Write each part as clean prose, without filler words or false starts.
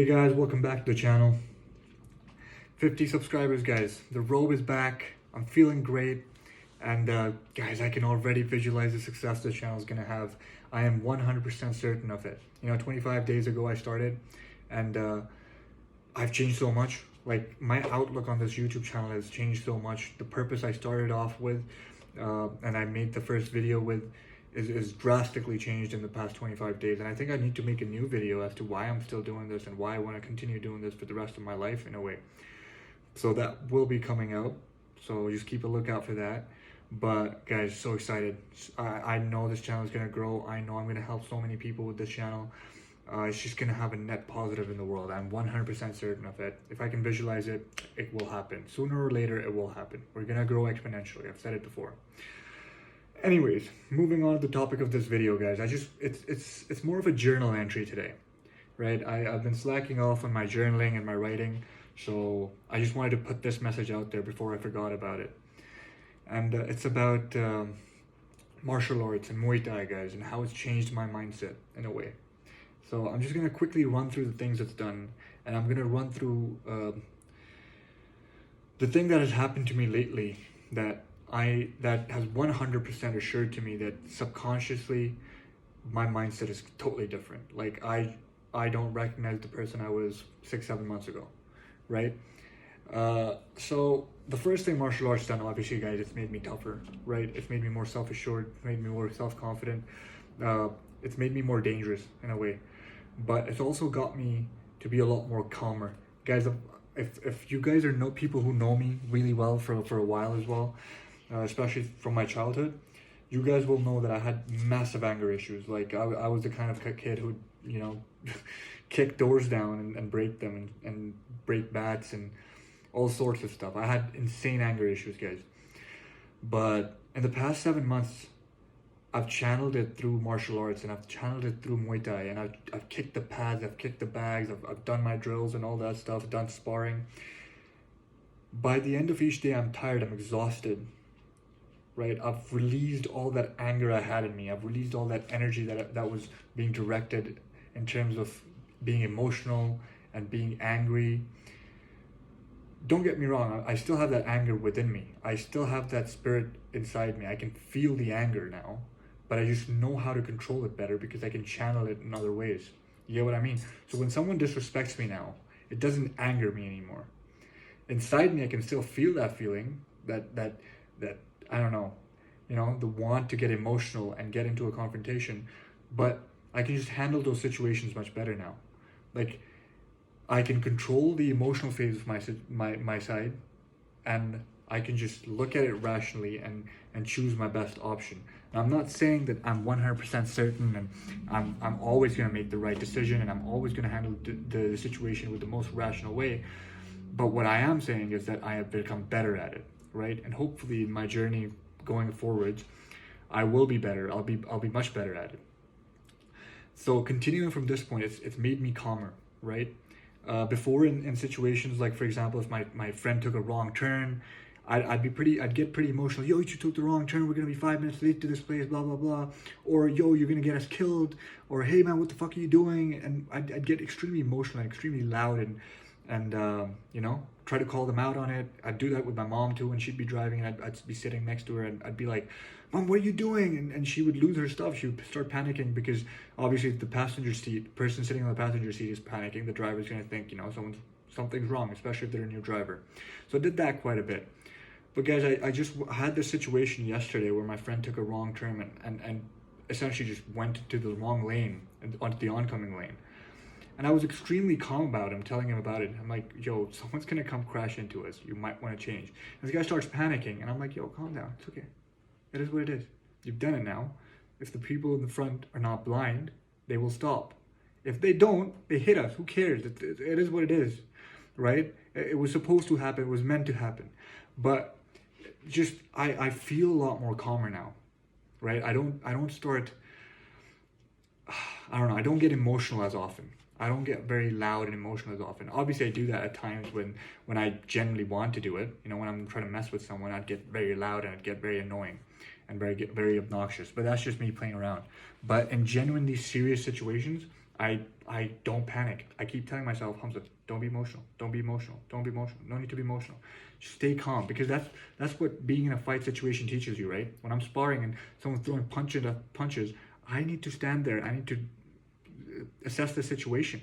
Hey guys, welcome back to the channel. 50 subscribers, guys. The robe is back. I'm feeling great. And guys, I can already visualize the success the channel is going to have. I am 100% certain of it. 25 days ago I started, and I've changed so much. Like, my outlook on this YouTube channel has changed so much. The purpose I started off with, and I made the first video with, is drastically changed in the past 25 days. And I think I need to make a new video as to why I'm still doing this and why I want to continue doing this for the rest of my life in a way. So that will be coming out. So just keep a lookout for that. But guys, so excited. I know this channel is going to grow. I know I'm going to help so many people with this channel. It's just going to have a net positive in the world. I'm 100% certain of it. If I can visualize it, it will happen. Sooner or later, it will happen. We're going to grow exponentially. I've said it before. Anyways, moving on to the topic of this video, guys. It's more of a journal entry today, right? I've been slacking off on my journaling and my writing, so I just wanted to put this message out there before I forgot about it. And it's about martial arts and Muay Thai, guys, and how it's changed my mindset in a way. So I'm just gonna quickly run through the things it's done, and I'm gonna run through the thing that has happened to me lately that has 100% assured to me that subconsciously my mindset is totally different. Like, I don't recognize the person I was 6-7 months ago, right? So the first thing martial arts done, obviously, guys, it's made me tougher, right? It's made me more self-assured, it's made me more self-confident, it's made me more dangerous in a way, but it's also got me to be a lot more calmer. Guys, if you guys are people who know me really well for a while as well, especially from my childhood, you guys will know that I had massive anger issues. Like, I was the kind of kid who, kick doors down and break them and break bats and all sorts of stuff. I had insane anger issues, guys. But in the past 7 months, I've channeled it through martial arts, and I've channeled it through Muay Thai, and I've kicked the pads, I've kicked the bags, I've done my drills and all that stuff, done sparring. By the end of each day, I'm tired, I'm exhausted, right? I've released all that anger I had in me. I've released all that energy that was being directed in terms of being emotional and being angry. Don't get me wrong, I still have that anger within me. I still have that spirit inside me. I can feel the anger now, but I just know how to control it better because I can channel it in other ways. You get what I mean? So when someone disrespects me now, it doesn't anger me anymore. Inside me, I can still feel that feeling, that I don't know, the want to get emotional and get into a confrontation, but I can just handle those situations much better now. Like, I can control the emotional phase of my side, and I can just look at it rationally and choose my best option. Now, I'm not saying that I'm 100% certain and I'm always going to make the right decision and I'm always going to handle the situation with the most rational way. But what I am saying is that I have become better at it, right? And hopefully in my journey going forward, I will be better. I'll be much better at it. So continuing from this point, it's made me calmer, right? Before in situations like, for example, if my friend took a wrong turn, I'd get pretty emotional. Yo, you took the wrong turn. We're gonna be 5 minutes late to this place. Blah blah blah. Or, yo, you're gonna get us killed. Or, hey man, what the fuck are you doing? And I'd get extremely emotional and extremely loud and try to call them out on it. I'd do that with my mom too, and she'd be driving, and I'd be sitting next to her, and I'd be like, Mom, what are you doing? And she would lose her stuff. She would start panicking because obviously the person sitting on the passenger seat is panicking. The driver's gonna think, something's wrong, especially if they're a new driver. So I did that quite a bit. But guys, I just had this situation yesterday where my friend took a wrong turn and essentially just went to the wrong lane, onto the oncoming lane. And I was extremely calm about him, telling him about it. I'm like, yo, someone's gonna come crash into us. You might want to change. And this guy starts panicking, and I'm like, yo, calm down. It's okay. It is what it is. You've done it now. If the people in the front are not blind, they will stop. If they don't, they hit us. Who cares? It is what it is, right? It was supposed to happen. It was meant to happen. But just, I feel a lot more calmer now, right? I don't get emotional as often. I don't get very loud and emotional as often. Obviously, I do that at times when I genuinely want to do it. When I'm trying to mess with someone, I'd get very loud and I'd get very annoying and very obnoxious. But that's just me playing around. But in genuinely serious situations, I don't panic. I keep telling myself, Hamza, don't be emotional. Don't be emotional. Don't be emotional. No need to be emotional. Just stay calm, because that's what being in a fight situation teaches you, right? When I'm sparring and someone's throwing punches, I need to stand there. I need to assess the situation.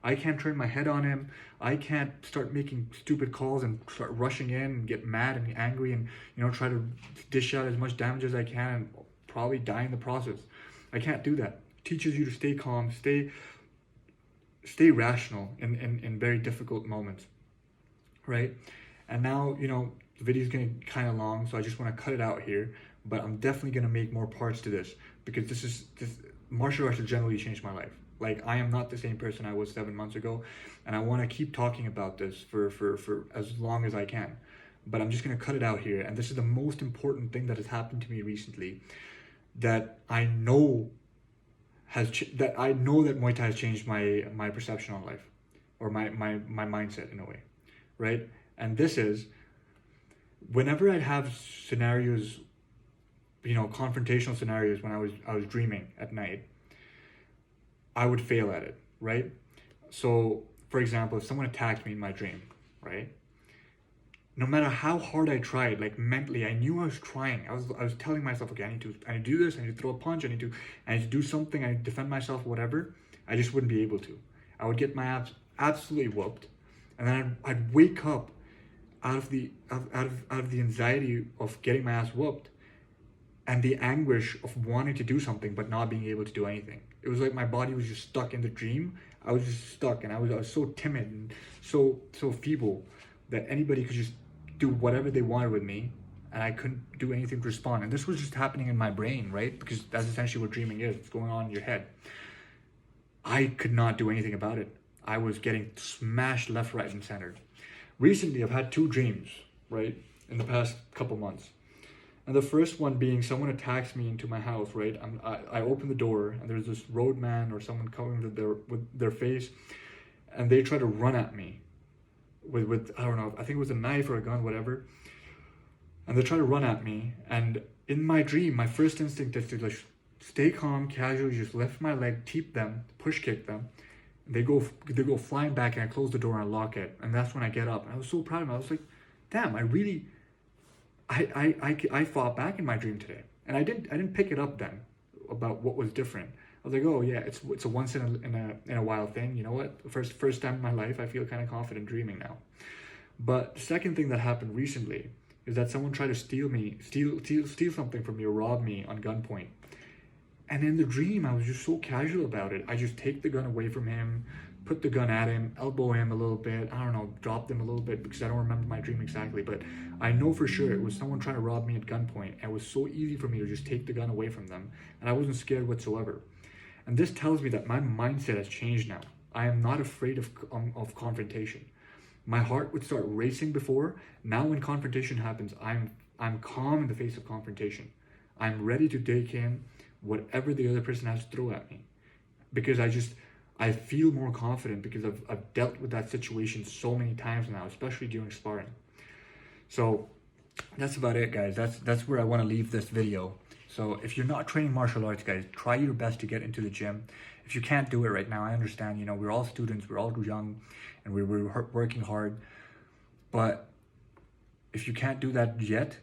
I can't turn my head on him. I can't start making stupid calls and start rushing in and get mad and angry and try to dish out as much damage as I can and probably die in the process. I can't do that. It teaches you to stay calm, stay rational in very difficult moments, right? And now the video is getting kind of long, so I just want to cut it out here. But I'm definitely gonna make more parts to this, because this martial arts has generally changed my life. Like, I am not the same person I was 7 months ago, and I want to keep talking about this for as long as I can. But I'm just going to cut it out here, and this is the most important thing that has happened to me recently, that I know that Muay Thai has changed my perception on life, or my mindset in a way, right? And this is, whenever I'd have scenarios, confrontational scenarios when I was dreaming at night, I would fail at it, right? So, for example, if someone attacked me in my dream, right? No matter how hard I tried, like mentally, I knew I was trying. I was telling myself, okay, I need to do this. I need to throw a punch. I need to do something. I need to defend myself, whatever. I just wouldn't be able to. I would get my abs absolutely whooped, and then I'd wake up out of the anxiety of getting my ass whooped, and the anguish of wanting to do something but not being able to do anything. It was like my body was just stuck in the dream. I was just stuck, and I was so timid and so feeble that anybody could just do whatever they wanted with me, and I couldn't do anything to respond. And this was just happening in my brain, right? Because that's essentially what dreaming is. It's going on in your head. I could not do anything about it. I was getting smashed left, right, and center. Recently, I've had 2 dreams, right, in the past couple months. And the first one being, someone attacks me into my house, right? I open the door, and there's this roadman or someone coming with their face, and they try to run at me with I don't know, I think it was a knife or a gun, whatever. And they try to run at me, and in my dream, my first instinct is to like stay calm, casually, just lift my leg, teep them, push kick them. They go flying back, and I close the door and I lock it. And that's when I get up. And I was so proud of myself. I was like, damn, I fought back in my dream today, and I didn't pick it up then about what was different. I was like, oh yeah, it's a once in a while thing. You know what? First time in my life, I feel kind of confident dreaming now. But the second thing that happened recently is that someone tried to steal something from me or rob me on gunpoint. And in the dream, I was just so casual about it. I just take the gun away from him, put the gun at him, elbow him a little bit, I don't know, dropped him a little bit, because I don't remember my dream exactly, but I know for sure it was someone trying to rob me at gunpoint, and it was so easy for me to just take the gun away from them, and I wasn't scared whatsoever. And this tells me that my mindset has changed now. I am not afraid of confrontation. My heart would start racing before. Now when confrontation happens, I'm calm in the face of confrontation. I'm ready to take in whatever the other person has to throw at me, because I feel more confident, because I've dealt with that situation so many times now, especially during sparring. So that's about it, guys. That's where I want to leave this video. So if you're not training martial arts, guys, try your best to get into the gym. If you can't do it right now, I understand. We're all students, we're all young, and we're working hard. But if you can't do that yet,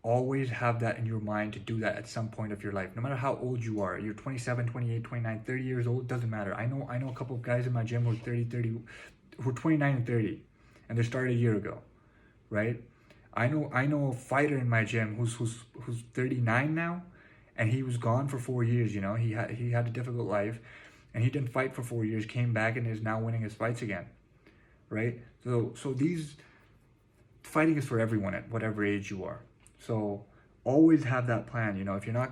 always have that in your mind to do that at some point of your life. No matter how old you are, you're 27, 28, 29, 30 years old, doesn't matter. I know a couple of guys in my gym who are 29 and 30, and they started a year ago, right? I know a fighter in my gym who's 39 now, and he was gone for 4 years. He had a difficult life, and he didn't fight for 4 years, came back, and is now winning his fights again, right? So these fighting is for everyone at whatever age you are. So always have that plan.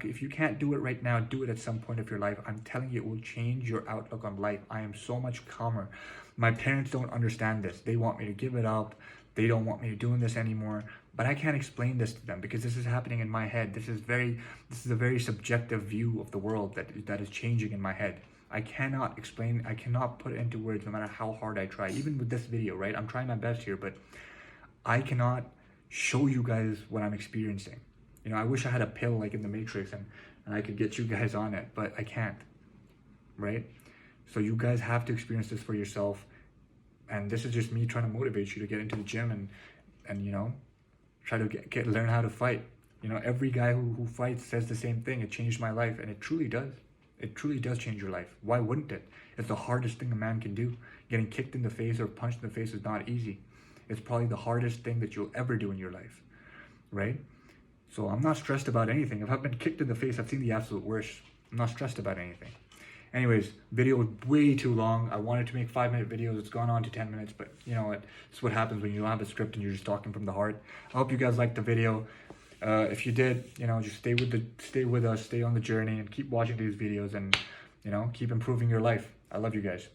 If you can't do it right now, do it at some point of your life. I'm telling you, it will change your outlook on life. I am so much calmer. My parents don't understand this. They want me to give it up. They don't want me doing this anymore. But I can't explain this to them, because this is happening in my head. This is a very subjective view of the world that is changing in my head. I cannot explain. I cannot put it into words, no matter how hard I try. Even with this video, right? I'm trying my best here, but I cannot show you guys what I'm experiencing. I wish I had a pill like in the Matrix and I could get you guys on it, but I can't, right? So you guys have to experience this for yourself. And this is just me trying to motivate you to get into the gym and you know, try to learn how to fight. You know, every guy who fights says the same thing. It changed my life, and it truly does. It truly does change your life. Why wouldn't it? It's the hardest thing a man can do. Getting kicked in the face or punched in the face is not easy. It's probably the hardest thing that you'll ever do in your life, right? So I'm not stressed about anything. If I've been kicked in the face, I've seen the absolute worst. I'm not stressed about anything. Anyways, video was way too long. I wanted to make 5-minute videos. It's gone on to 10 minutes, but you know what? It's what happens when you don't have a script and you're just talking from the heart. I hope you guys liked the video. If you did, you know, just stay with us, stay on the journey, and keep watching these videos, and you know, keep improving your life. I love you guys.